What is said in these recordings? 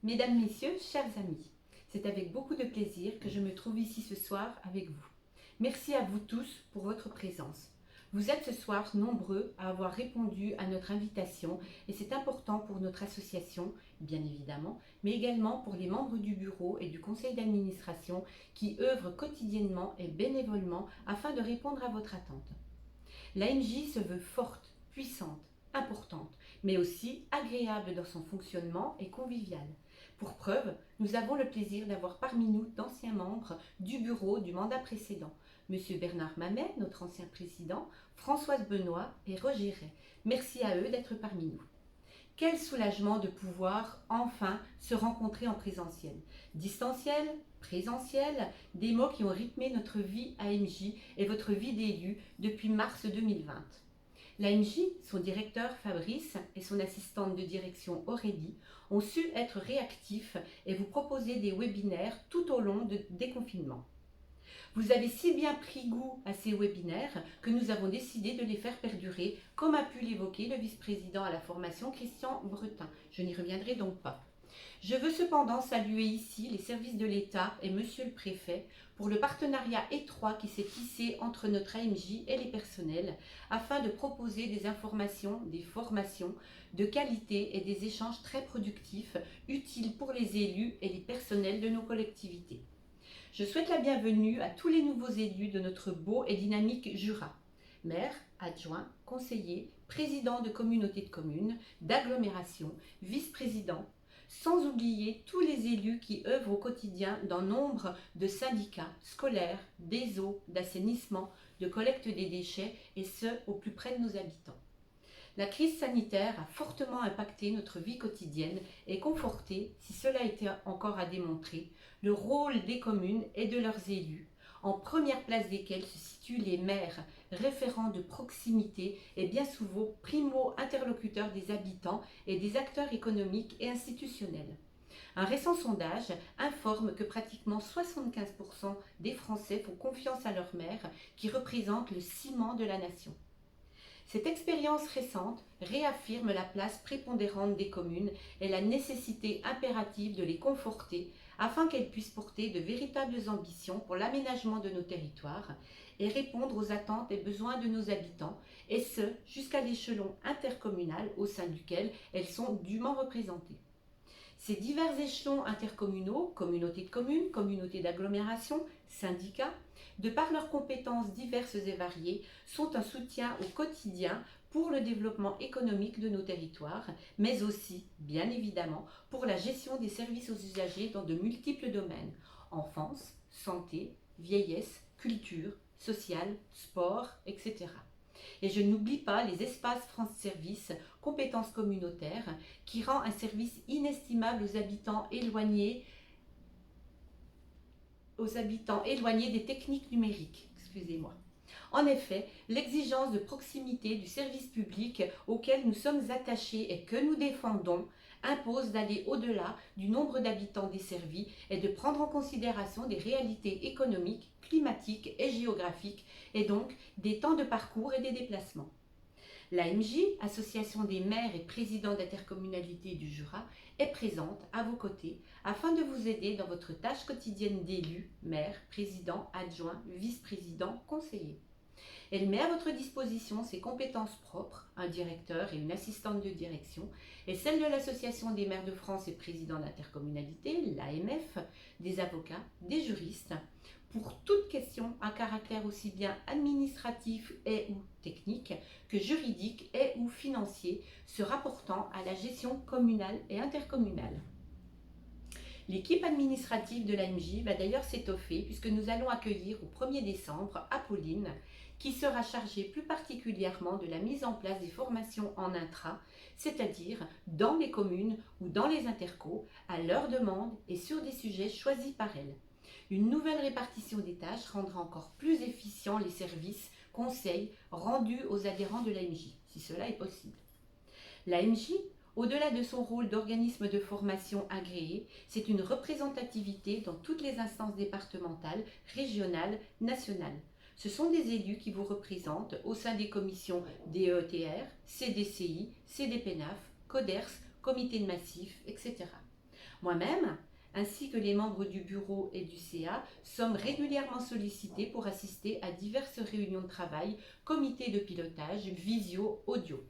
Mesdames, Messieurs, chers amis, c'est avec beaucoup de plaisir que je me trouve ici ce soir avec vous. Merci à vous tous pour votre présence. Vous êtes ce soir nombreux à avoir répondu à notre invitation et c'est important pour notre association, bien évidemment, mais également pour les membres du bureau et du conseil d'administration qui œuvrent quotidiennement et bénévolement afin de répondre à votre attente. L'AMJ se veut forte, puissante, importante, mais aussi agréable dans son fonctionnement et conviviale. Pour preuve, nous avons le plaisir d'avoir parmi nous d'anciens membres du bureau du mandat précédent. Monsieur Bernard Mamet, notre ancien président, Françoise Benoît et Roger Ray. Merci à eux d'être parmi nous. Quel soulagement de pouvoir enfin se rencontrer en présentiel. Distanciel, présentiel, des mots qui ont rythmé notre vie AMJ et votre vie d'élu depuis mars 2020. L'AMJ, son directeur Fabrice et son assistante de direction Aurélie ont su être réactifs et vous proposer des webinaires tout au long du déconfinement. Vous avez si bien pris goût à ces webinaires que nous avons décidé de les faire perdurer, comme a pu l'évoquer le vice-président à la formation Christian Bretin. Je n'y reviendrai donc pas. Je veux cependant saluer ici les services de l'État et Monsieur le Préfet pour le partenariat étroit qui s'est tissé entre notre AMJ et les personnels afin de proposer des informations, des formations de qualité et des échanges très productifs, utiles pour les élus et les personnels de nos collectivités. Je souhaite la bienvenue à tous les nouveaux élus de notre beau et dynamique Jura. Maires, adjoints, conseillers, présidents de communautés de communes, d'agglomérations, vice-présidents, sans oublier tous les élus qui œuvrent au quotidien dans nombre de syndicats scolaires, des eaux, d'assainissement, de collecte des déchets et ce, au plus près de nos habitants. La crise sanitaire a fortement impacté notre vie quotidienne et conforté, si cela était encore à démontrer, le rôle des communes et de leurs élus, en première place desquels se situent les maires, référents de proximité et bien souvent primo-interlocuteurs des habitants et des acteurs économiques et institutionnels. Un récent sondage informe que pratiquement 75% des Français font confiance à leurs maires qui représentent le ciment de la nation. Cette expérience récente réaffirme la place prépondérante des communes et la nécessité impérative de les conforter afin qu'elles puissent porter de véritables ambitions pour l'aménagement de nos territoires et répondre aux attentes et besoins de nos habitants, et ce, jusqu'à l'échelon intercommunal au sein duquel elles sont dûment représentées. Ces divers échelons intercommunaux, communautés de communes, communautés d'agglomération, syndicats, de par leurs compétences diverses et variées, sont un soutien au quotidien pour le développement économique de nos territoires, mais aussi, bien évidemment, pour la gestion des services aux usagers dans de multiples domaines, enfance, santé, vieillesse, culture, social, sport, etc. Et je n'oublie pas les espaces France Service, compétences communautaires, qui rend un service inestimable aux habitants éloignés des techniques numériques. Excusez-moi. En effet, l'exigence de proximité du service public auquel nous sommes attachés et que nous défendons impose d'aller au-delà du nombre d'habitants desservis et de prendre en considération des réalités économiques, climatiques et géographiques, et donc des temps de parcours et des déplacements. L'AMJ, Association des maires et présidents d'intercommunalité du Jura, est présente à vos côtés afin de vous aider dans votre tâche quotidienne d'élu, maire, président, adjoint, vice-président, conseiller. Elle met à votre disposition ses compétences propres, un directeur et une assistante de direction, et celles de l'Association des maires de France et présidents d'intercommunalité, l'AMF, des avocats, des juristes, pour toute question à caractère aussi bien administratif et ou technique que juridique et ou financier se rapportant à la gestion communale et intercommunale. L'équipe administrative de l'AMJ va d'ailleurs s'étoffer puisque nous allons accueillir au 1er décembre Apolline, qui sera chargée plus particulièrement de la mise en place des formations en intra, c'est-à-dire dans les communes ou dans les intercos, à leur demande et sur des sujets choisis par elles. Une nouvelle répartition des tâches rendra encore plus efficients les services, conseils rendus aux adhérents de l'AMJ, si cela est possible. L'AMJ, au-delà de son rôle d'organisme de formation agréé, c'est une représentativité dans toutes les instances départementales, régionales, nationales. Ce sont des élus qui vous représentent au sein des commissions DETR, CDCI, CDPNAF, CODERS, Comité de massif, etc. Moi-même, ainsi que les membres du bureau et du CA, sommes régulièrement sollicités pour assister à diverses réunions de travail, comités de pilotage, visio, audio.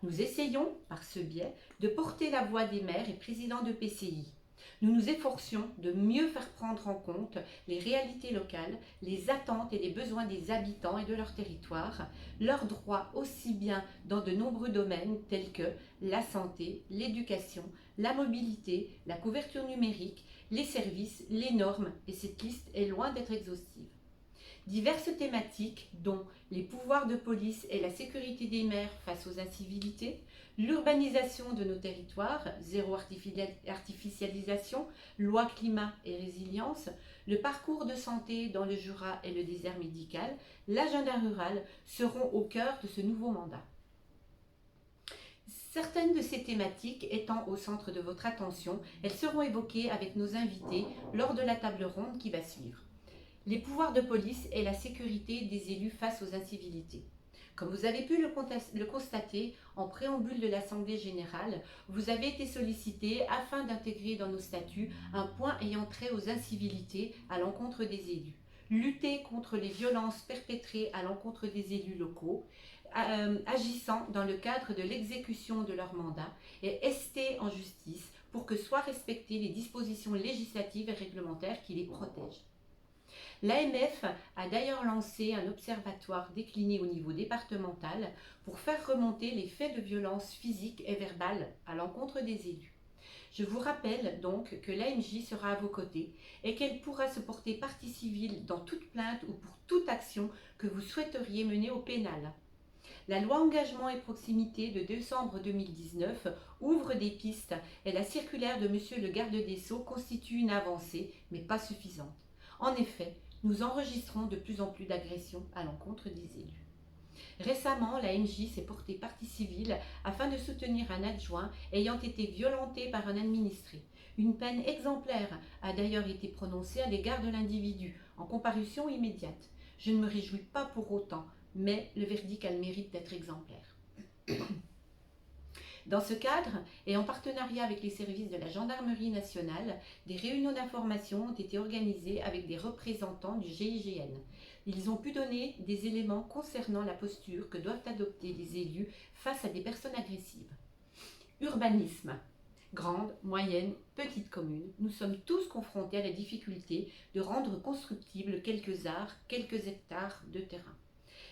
Nous essayons, par ce biais, de porter la voix des maires et présidents de PCI. Nous nous efforcions de mieux faire prendre en compte les réalités locales, les attentes et les besoins des habitants et de leur territoire, leurs droits aussi bien dans de nombreux domaines tels que la santé, l'éducation, la mobilité, la couverture numérique, les services, les normes, et cette liste est loin d'être exhaustive. Diverses thématiques dont les pouvoirs de police et la sécurité des maires face aux incivilités, l'urbanisation de nos territoires, zéro artificialisation, loi climat et résilience, le parcours de santé dans le Jura et le désert médical, l'agenda rural seront au cœur de ce nouveau mandat. Certaines de ces thématiques étant au centre de votre attention, elles seront évoquées avec nos invités lors de la table ronde qui va suivre. Les pouvoirs de police et la sécurité des élus face aux incivilités. Comme vous avez pu le constater en préambule de l'Assemblée générale, vous avez été sollicité afin d'intégrer dans nos statuts un point ayant trait aux incivilités à l'encontre des élus. Lutter contre les violences perpétrées à l'encontre des élus locaux, agissant dans le cadre de l'exécution de leur mandat et ester en justice pour que soient respectées les dispositions législatives et réglementaires qui les protègent. L'AMF a d'ailleurs lancé un observatoire décliné au niveau départemental pour faire remonter les faits de violence physique et verbale à l'encontre des élus. Je vous rappelle donc que l'AMJ sera à vos côtés et qu'elle pourra se porter partie civile dans toute plainte ou pour toute action que vous souhaiteriez mener au pénal. La loi Engagement et Proximité de décembre 2019 ouvre des pistes et la circulaire de Monsieur le garde des Sceaux constitue une avancée, mais pas suffisante. En effet, nous enregistrons de plus en plus d'agressions à l'encontre des élus. Récemment, la MJ s'est portée partie civile afin de soutenir un adjoint ayant été violenté par un administré. Une peine exemplaire a d'ailleurs été prononcée à l'égard de l'individu, en comparution immédiate. Je ne me réjouis pas pour autant, mais le verdict a le mérite d'être exemplaire. Dans ce cadre, et en partenariat avec les services de la Gendarmerie nationale, des réunions d'information ont été organisées avec des représentants du GIGN. Ils ont pu donner des éléments concernant la posture que doivent adopter les élus face à des personnes agressives. Urbanisme. Grande, moyenne, petite commune, nous sommes tous confrontés à la difficulté de rendre constructibles quelques arts, quelques hectares de terrain.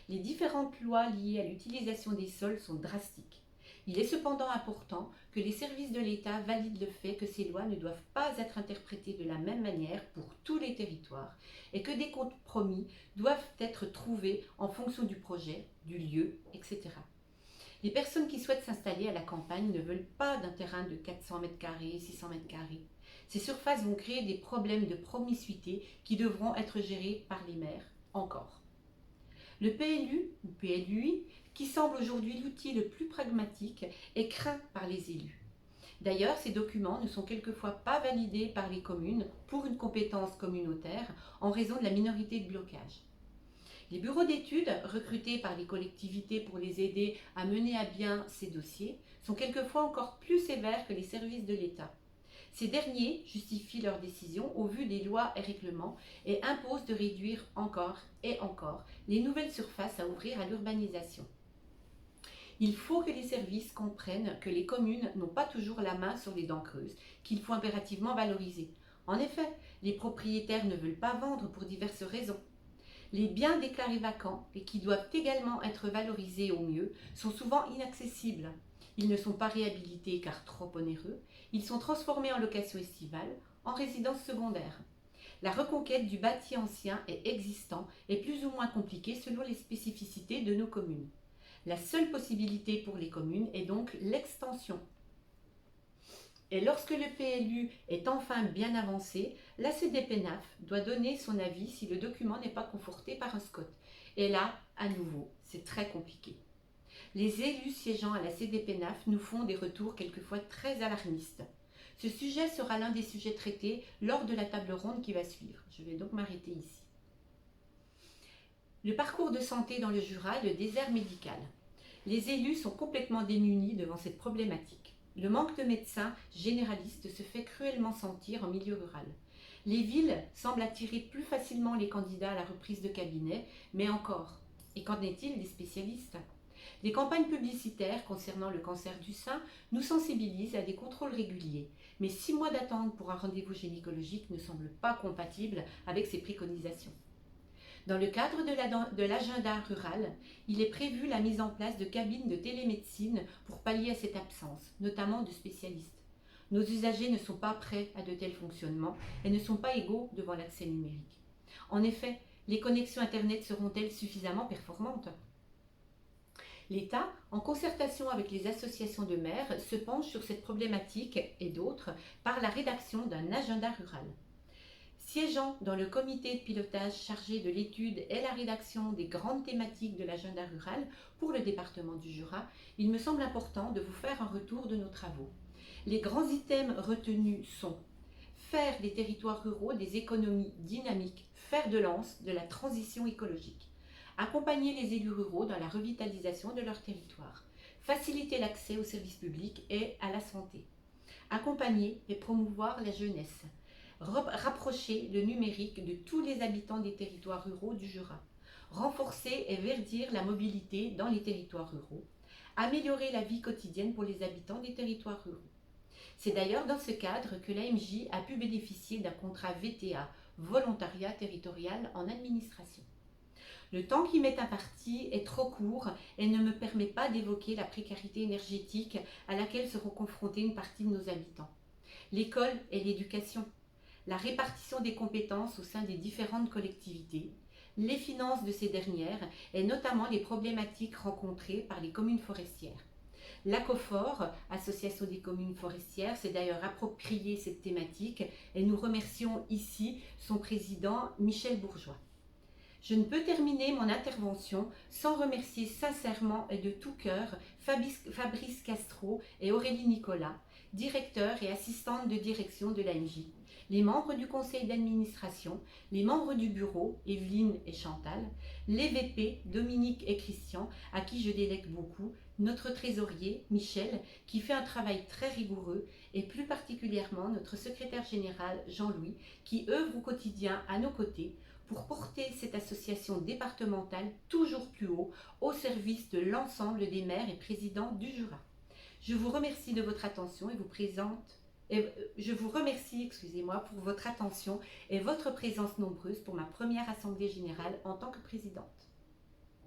Les différentes lois liées à l'utilisation des sols sont drastiques. Il est cependant important que les services de l'État valident le fait que ces lois ne doivent pas être interprétées de la même manière pour tous les territoires et que des compromis doivent être trouvés en fonction du projet, du lieu, etc. Les personnes qui souhaitent s'installer à la campagne ne veulent pas d'un terrain de 400 m², 600 m². Ces surfaces vont créer des problèmes de promiscuité qui devront être gérés par les maires encore. Le PLU ou PLUI, qui semble aujourd'hui l'outil le plus pragmatique, est craint par les élus. D'ailleurs, ces documents ne sont quelquefois pas validés par les communes pour une compétence communautaire en raison de la minorité de blocage. Les bureaux d'études, recrutés par les collectivités pour les aider à mener à bien ces dossiers, sont quelquefois encore plus sévères que les services de l'État. Ces derniers justifient leurs décisions au vu des lois et règlements et imposent de réduire encore et encore les nouvelles surfaces à ouvrir à l'urbanisation. Il faut que les services comprennent que les communes n'ont pas toujours la main sur les dents creuses, qu'il faut impérativement valoriser. En effet, les propriétaires ne veulent pas vendre pour diverses raisons. Les biens déclarés vacants et qui doivent également être valorisés au mieux sont souvent inaccessibles. Ils ne sont pas réhabilités car trop onéreux. Ils sont transformés en location estivale, en résidence secondaire. La reconquête du bâti ancien et existant est plus ou moins compliquée selon les spécificités de nos communes. La seule possibilité pour les communes est donc l'extension. Et lorsque le PLU est enfin bien avancé, la CDPENAF doit donner son avis si le document n'est pas conforté par un SCOT. Et là, à nouveau, c'est très compliqué. Les élus siégeant à la CDPENAF nous font des retours quelquefois très alarmistes. Ce sujet sera l'un des sujets traités lors de la table ronde qui va suivre. Je vais donc m'arrêter ici. Le parcours de santé dans le Jura et le désert médical. Les élus sont complètement démunis devant cette problématique. Le manque de médecins généralistes se fait cruellement sentir en milieu rural. Les villes semblent attirer plus facilement les candidats à la reprise de cabinet, mais encore. Et qu'en est-il des spécialistes? Les campagnes publicitaires concernant le cancer du sein nous sensibilisent à des contrôles réguliers, mais 6 mois d'attente pour un rendez-vous gynécologique ne semblent pas compatibles avec ces préconisations. Dans le cadre de l'agenda rural, il est prévu la mise en place de cabines de télémédecine pour pallier à cette absence, notamment de spécialistes. Nos usagers ne sont pas prêts à de tels fonctionnements et ne sont pas égaux devant l'accès numérique. En effet, les connexions Internet seront-elles suffisamment performantes? L'État, en concertation avec les associations de maires, se penche sur cette problématique et d'autres par la rédaction d'un agenda rural. Siégeant dans le comité de pilotage chargé de l'étude et la rédaction des grandes thématiques de l'agenda rural pour le département du Jura, il me semble important de vous faire un retour de nos travaux. Les grands items retenus sont: faire des territoires ruraux des économies dynamiques, fer de lance de la transition écologique, accompagner les élus ruraux dans la revitalisation de leur territoire, faciliter l'accès aux services publics et à la santé, accompagner et promouvoir la jeunesse, rapprocher le numérique de tous les habitants des territoires ruraux du Jura, renforcer et verdir la mobilité dans les territoires ruraux, améliorer la vie quotidienne pour les habitants des territoires ruraux. C'est d'ailleurs dans ce cadre que l'AMJ a pu bénéficier d'un contrat VTA, volontariat territorial en administration. Le temps qui m'est imparti est trop court et ne me permet pas d'évoquer la précarité énergétique à laquelle seront confrontés une partie de nos habitants. L'école et l'éducation, la répartition des compétences au sein des différentes collectivités, les finances de ces dernières et notamment les problématiques rencontrées par les communes forestières. L'ACOFOR, Association des communes forestières, s'est d'ailleurs approprié cette thématique et nous remercions ici son président Michel Bourgeois. Je ne peux terminer mon intervention sans remercier sincèrement et de tout cœur Fabrice Castro et Aurélie Nicolas, directeurs et assistantes de direction de l'AMJ, les membres du conseil d'administration, les membres du bureau, Evelyne et Chantal, les VP, Dominique et Christian, à qui je délègue beaucoup, notre trésorier, Michel, qui fait un travail très rigoureux, et plus particulièrement notre secrétaire général, Jean-Louis, qui œuvre au quotidien à nos côtés pour porter cette association départementale toujours plus haut au service de l'ensemble des maires et présidents du Jura. Je vous remercie de votre attention je vous remercie, pour votre attention et votre présence nombreuse pour ma première assemblée générale en tant que président.